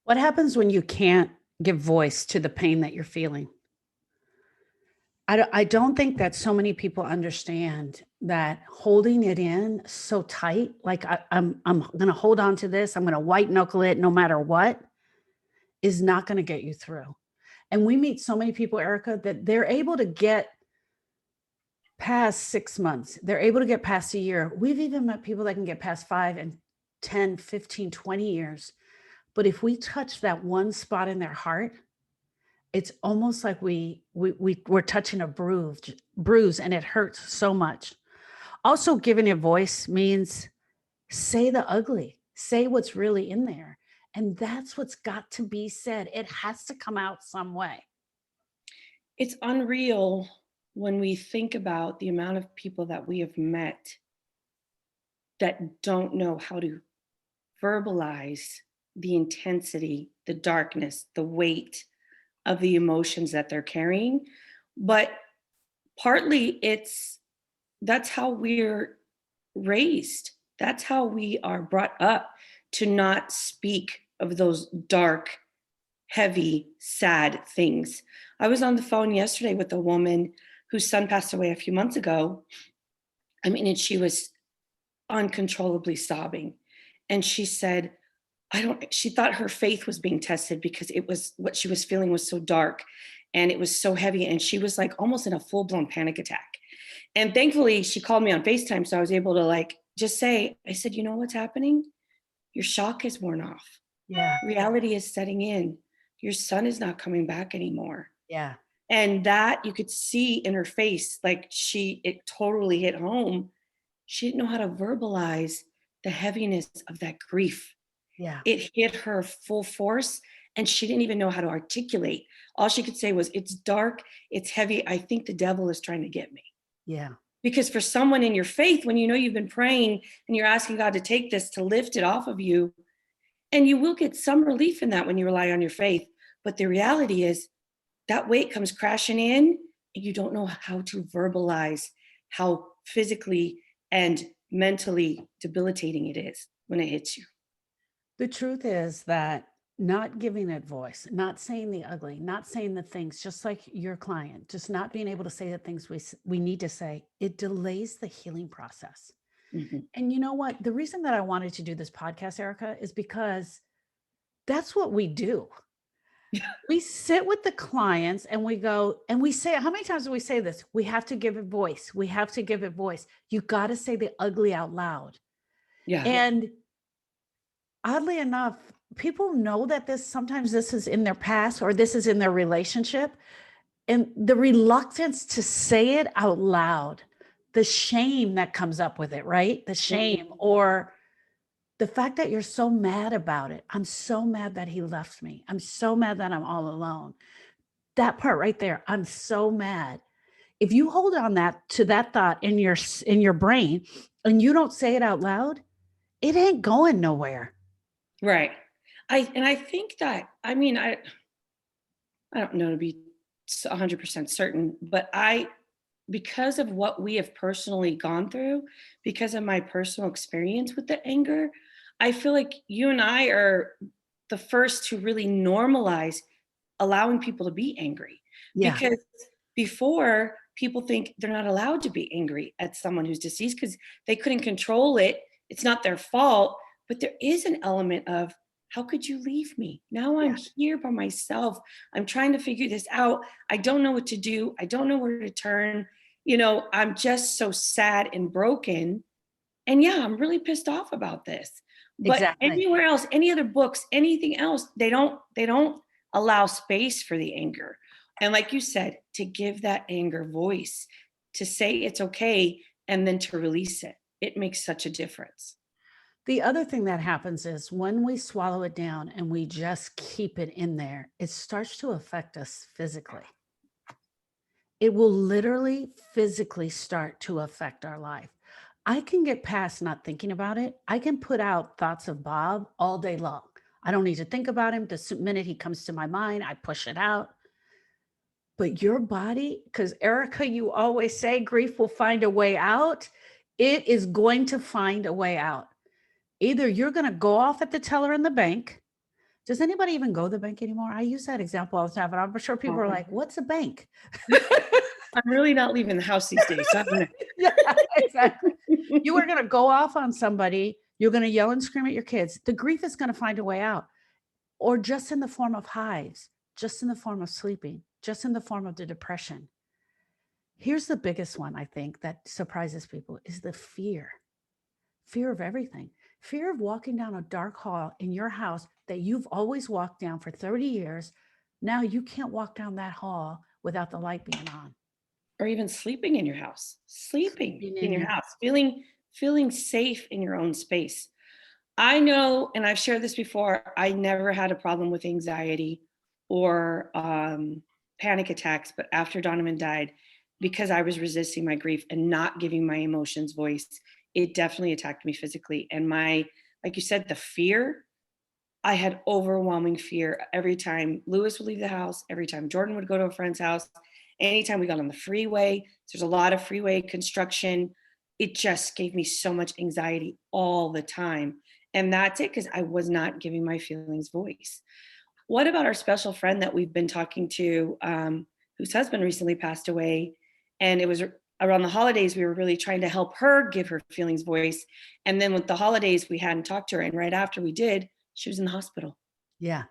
What happens when you can't give voice to the pain that you're feeling? I don't think that so many people understand that holding it in so tight, like I'm gonna hold on to this, I'm gonna white knuckle it no matter what, is not gonna get you through. And we meet so many people, Erica, that they're able to get past 6 months. They're able to get past a year. We've even met people that can get past 5 and 10, 15, 20 years. But if we touch that one spot in their heart, it's almost like we're touching a bruise, and it hurts so much. Also, giving it voice means say the ugly, say what's really in there, and that's what's got to be said. It has to come out some way. It's unreal when we think about the amount of people that we have met that don't know how to verbalize the intensity, the darkness, the weight of the emotions that they're carrying. But partly that's how we're raised. That's how we are brought up to not speak of those dark, heavy, sad things. I was on the phone yesterday with a woman whose son passed away a few months ago. And she was uncontrollably sobbing. And she said, she thought her faith was being tested because it was what she was feeling was so dark and it was so heavy. And she was like almost in a full blown panic attack. And thankfully, she called me on FaceTime. So I was able to just say, I said, you know what's happening? Your shock is worn off. Yeah. Reality is setting in. Your son is not coming back anymore. Yeah. And that you could see in her face, it totally hit home. She didn't know how to verbalize the heaviness of that grief. Yeah. It hit her full force and she didn't even know how to articulate. All she could say was, it's dark, it's heavy. I think the devil is trying to get me. Yeah. Because for someone in your faith, when you know you've been praying and you're asking God to take this, to lift it off of you, and you will get some relief in that when you rely on your faith. But the reality is that weight comes crashing in and you don't know how to verbalize how physically and mentally debilitating it is when it hits you. The truth is that not giving it voice, not saying the ugly, not saying the things, just like your client, just not being able to say the things we need to say, it delays the healing process. Mhm. And you know what? The reason that I wanted to do this podcast, Erica, is because that's what we do. We sit with the clients and we go and we say, how many times do we say this? We have to give it voice. We have to give it voice. You got to say the ugly out loud. Yeah. And oddly enough, people know that sometimes this is in their past or this is in their relationship. And the reluctance to say it out loud, the shame that comes up with it, right? The shame or the fact that you're so mad about it. I'm so mad that he left me. I'm so mad that I'm all alone. That part right there, I'm so mad. If you hold on that thought in your brain and you don't say it out loud, it ain't going nowhere. Right. I think that, I don't know to be 100% certain, but because of what we have personally gone through, because of my personal experience with the anger, I feel like you and I are the first to really normalize allowing people to be angry. Yeah. Because before, people think they're not allowed to be angry at someone who's deceased because they couldn't control it. It's not their fault. But there is an element of, how could you leave me? Now I'm Yeah. here by myself. I'm trying to figure this out. I don't know what to do. I don't know where to turn. I'm just so sad and broken. And yeah, I'm really pissed off about this. But Exactly. anywhere else, any other books, anything else, they don't allow space for the anger. And like you said, to give that anger voice, to say it's okay, and then to release it. It makes such a difference. The other thing that happens is when we swallow it down and we just keep it in there, it starts to affect us physically. It will literally physically start to affect our life. I can get past not thinking about it. I can put out thoughts of Bob all day long. I don't need to think about him. The minute he comes to my mind, I push it out. But your body, because Erica, you always say grief will find a way out. It is going to find a way out. Either you're going to go off at the teller in the bank, Does anybody even go to the bank anymore? I use that example all the time, but I'm sure people are Um, like, what's a bank? I'm really not leaving the house these days, so I don't Yeah, exactly. You are know. going to go off on somebody. You're going to yell and scream at your kids. The grief is going to find a way out, or just in the form of highs, just in the form of sleeping, just in the form of the depression. Here's the biggest one, I think, that surprises people is the fear of everything. Fear of walking down a dark hall in your house that you've always walked down for 30 years. Now you can't walk down that hall without the light being on. Or even sleeping in your house, sleeping Sleeping in in your your house, feeling safe in your own space. I know, and I've shared this before, I never had a problem with anxiety or panic attacks, but after Donovan died, because I was resisting my grief and not giving my emotions voice, it definitely attacked me physically. And like you said, the fear, I had overwhelming fear every time Lewis would leave the house, every time Jordan would go to a friend's house, anytime we got on the freeway. There's a lot of freeway construction. It just gave me so much anxiety all the time. And that's it, because I was not giving my feelings voice. What about our special friend that we've been talking to, whose husband recently passed away? And it was around the holidays, we were really trying to help her give her feelings voice. And then with the holidays, we hadn't talked to her. And right after we did, she was in the hospital. Yeah.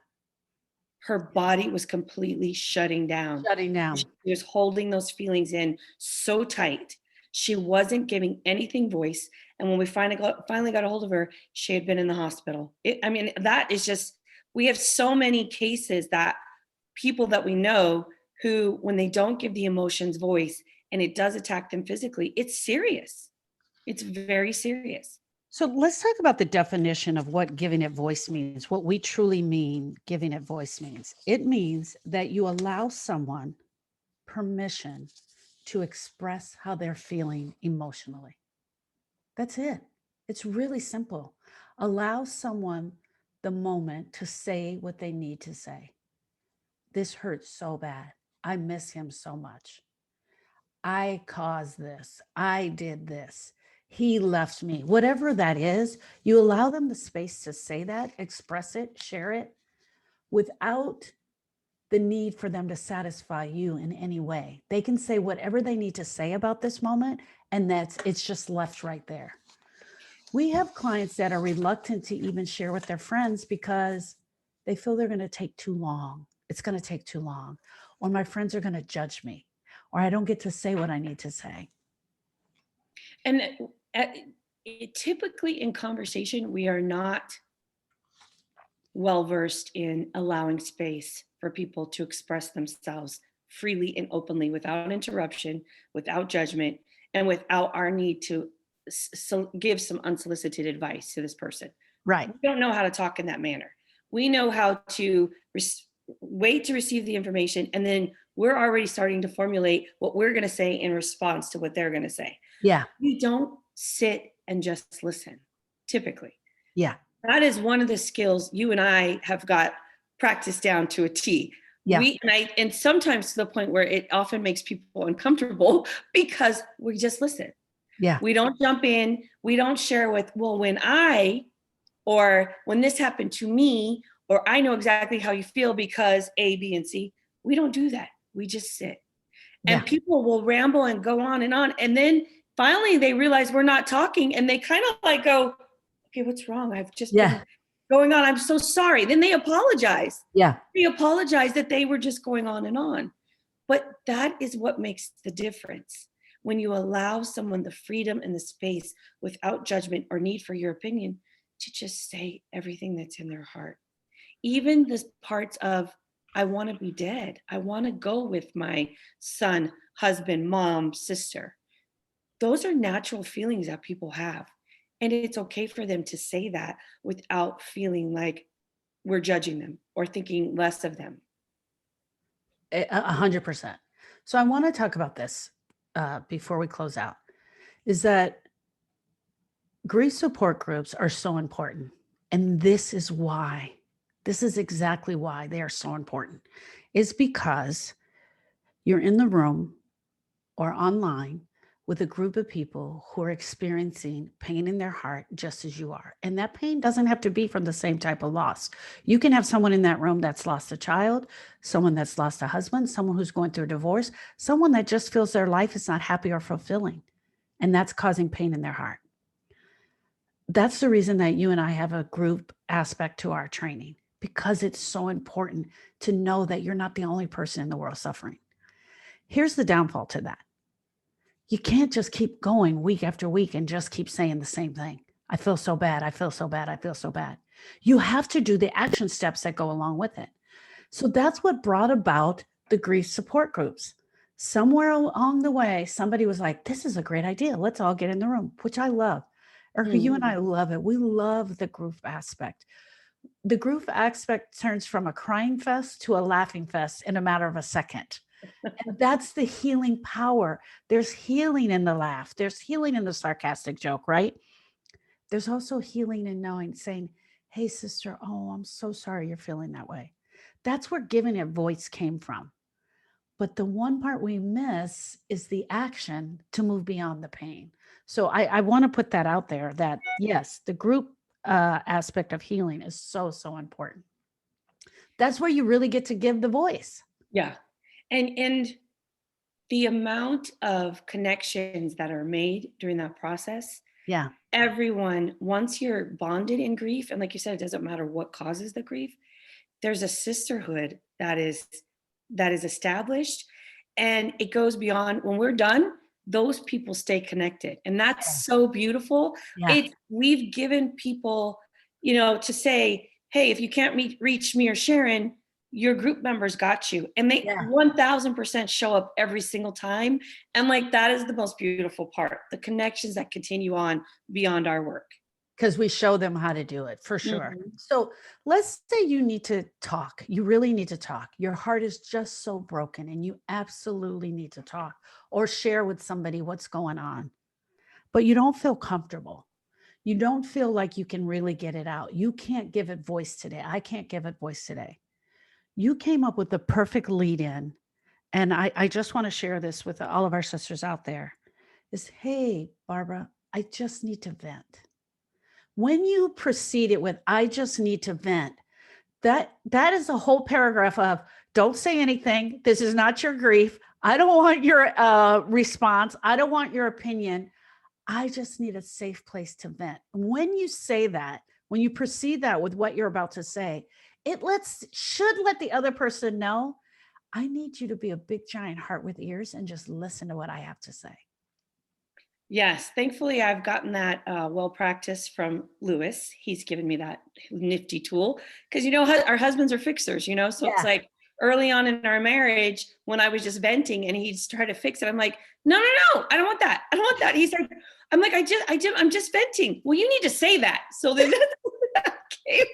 Her body was completely shutting down. Shutting down. She was holding those feelings in so tight. She wasn't giving anything voice. And when we finally got a hold of her, she had been in the hospital. I mean, that is just, we have so many cases that people that we know who, when they don't give the emotions voice and it does attack them physically, it's serious. It's very serious. So let's talk about the definition of what giving it voice means, what we truly mean giving it voice means. It means that you allow someone permission to express how they're feeling emotionally. That's it. It's really simple. Allow someone the moment to say what they need to say. This hurts so bad. I miss him so much. I caused this. I did this. He left me. Whatever that is, you allow them the space to say that, express it, share it without the need for them to satisfy you in any way. They can say whatever they need to say about this moment, and it's just left right there. We have clients that are reluctant to even share with their friends because they feel they're going to take too long. It's going to take too long, or my friends are going to judge me, or I don't get to say what I need to say. And typically in conversation, we are not well versed in allowing space for people to express themselves freely and openly without interruption, without judgment, and without our need to give some unsolicited advice to this person. Right. We don't know how to talk in that manner. We know how to wait to receive the information, and then we're already starting to formulate what we're going to say in response to what they're going to say. Yeah. We don't sit and just listen, typically. Yeah. That is one of the skills you and I have got practiced down to a T. Yeah. And sometimes to the point where it often makes people uncomfortable because we just listen. Yeah. We don't jump in. We don't share with, well, or when this happened to me, or I know exactly how you feel because A, B, and C. We don't do that. We just sit. Yeah. And people will ramble and go on. And then finally they realize we're not talking and they kind of like go, okay, what's wrong? I've just been going on. I'm so sorry. Then they apologize. Yeah. They apologize that they were just going on and on. But that is what makes the difference. When you allow someone the freedom and the space without judgment or need for your opinion to just say everything that's in their heart. Even the parts of, I want to be dead. I want to go with my son, husband, mom, sister. Those are natural feelings that people have. And it's okay for them to say that without feeling like we're judging them or thinking less of them. 100%. So I want to talk about this before we close out, is that grief support groups are so important. And this is exactly why they are so important. It's because you're in the room or online with a group of people who are experiencing pain in their heart just as you are. And that pain doesn't have to be from the same type of loss. You can have someone in that room that's lost a child, someone that's lost a husband, someone who's going through a divorce, someone that just feels their life is not happy or fulfilling. And that's causing pain in their heart. That's the reason that you and I have a group aspect to our training, because it's so important to know that you're not the only person in the world suffering. Here's the downfall to that. You can't just keep going week after week and just keep saying the same thing. I feel so bad. I feel so bad. I feel so bad. You have to do the action steps that go along with it. So that's what brought about the grief support groups. Somewhere along the way, somebody was like, this is a great idea. Let's all get in the room, which I love. Erica, you and I love it. We love the group aspect. The group aspect turns from a crying fest to a laughing fest in a matter of a second. And that's the healing power. There's healing in the laugh. There's healing in the sarcastic joke, right? There's also healing in knowing, saying, hey, sister, oh, I'm so sorry you're feeling that way. That's where giving it voice came from. But the one part we miss is the action to move beyond the pain. So I want to put that out there that, yes, the group aspect of healing is so, so important. That's where you really get to give the voice. Yeah. And the amount of connections that are made during that process, Yeah. everyone, once you're bonded in grief, and like you said, it doesn't matter what causes the grief, there's a sisterhood that is established, and it goes beyond. When we're done, those people stay connected, and that's so beautiful. Yeah. We've given people, to say, hey, if you can't reach me or Sharon, your group members got you, and they 1000% show up every single time. And like, that is the most beautiful part, the connections that continue on beyond our work. Because we show them how to do it, for sure. Mhm. So let's say you need to talk. You really need to talk. Your heart is just so broken and you absolutely need to talk or share with somebody what's going on. But you don't feel comfortable. You don't feel like you can really get it out. You can't give it voice today. I can't give it voice today. You came up with the perfect lead in. And I just want to share this with all of our sisters out there is, hey, Barbara, I just need to vent. When you proceed it with, I just need to vent, that is a whole paragraph of, don't say anything. This is not your grief. I don't want your response. I don't want your opinion. I just need a safe place to vent. When you say that, when you proceed that with what you're about to say, it should let the other person know, I need you to be a big giant heart with ears and just listen to what I have to say. Yes, thankfully I've gotten that well practiced from Lewis. He's given me that nifty tool because our husbands are fixers, so it's Yeah. like early on in our marriage when I was just venting and he'd try to fix it. I'm like, no, I don't want that. I don't want that. He's like, I'm like, I'm just venting. Well, you need to say that. So then that came.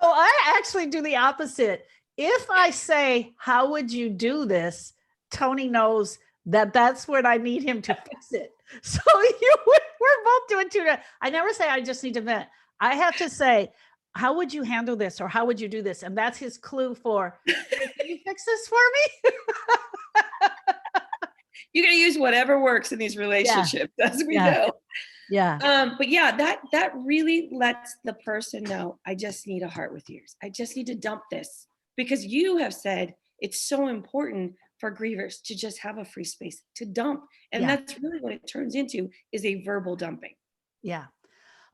So I actually do the opposite. If I say, how would you do this? Tony knows that's what I need him to fix it. So we're both doing two. I never say, I just need to vent. I have to say, how would you handle this? Or how would you do this? And that's his clue for, hey, can you fix this for me? You're going to use whatever works in these relationships, as we know. Yeah. But yeah, that really lets the person know, I just need a heart with ears. I just need to dump this, because you have said it's so important for grievers to just have a free space to dump. And that's really what it turns into, is a verbal dumping. Yeah.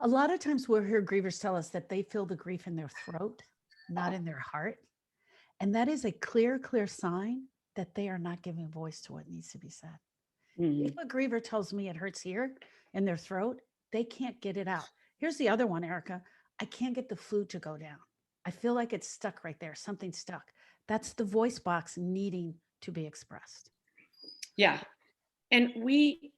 A lot of times we'll hear grievers tell us that they feel the grief in their throat, not in their heart. And that is a clear sign that they are not giving voice to what needs to be said. If a griever tells me it hurts here in their throat, they can't get it out. Here's the other one, Erica. I can't get the food to go down. I feel like it's stuck right there. Something's stuck. That's the voice box needing to be expressed. Yeah. And we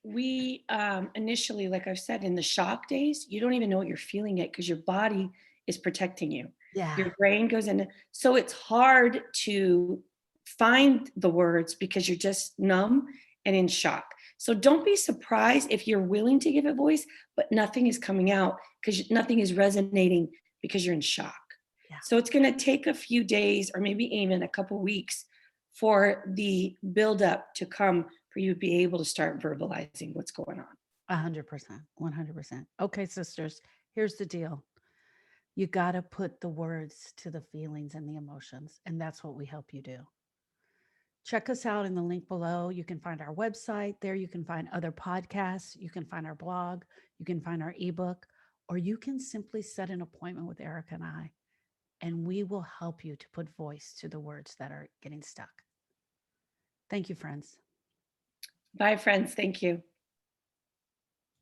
initially, like I've said, in the shock days, you don't even know what you're feeling yet because your body is protecting you. Yeah. Your brain goes into, so it's hard to find the words because you're just numb and in shock. So don't be surprised if you're willing to give it voice, but nothing is coming out because nothing is resonating because you're in shock. Yeah. So it's going to take a few days or maybe even a couple weeks for the buildup to come for you to be able to start verbalizing what's going on. 100%, 100%. Okay, sisters, here's the deal. You got to put the words to the feelings and the emotions, and that's what we help you do. Check us out in the link below. You can find our website there. You can find other podcasts. You can find our blog. You can find our ebook, or you can simply set an appointment with Erica and I, and we will help you to put voice to the words that are getting stuck. Thank you, friends. Bye, friends. Thank you.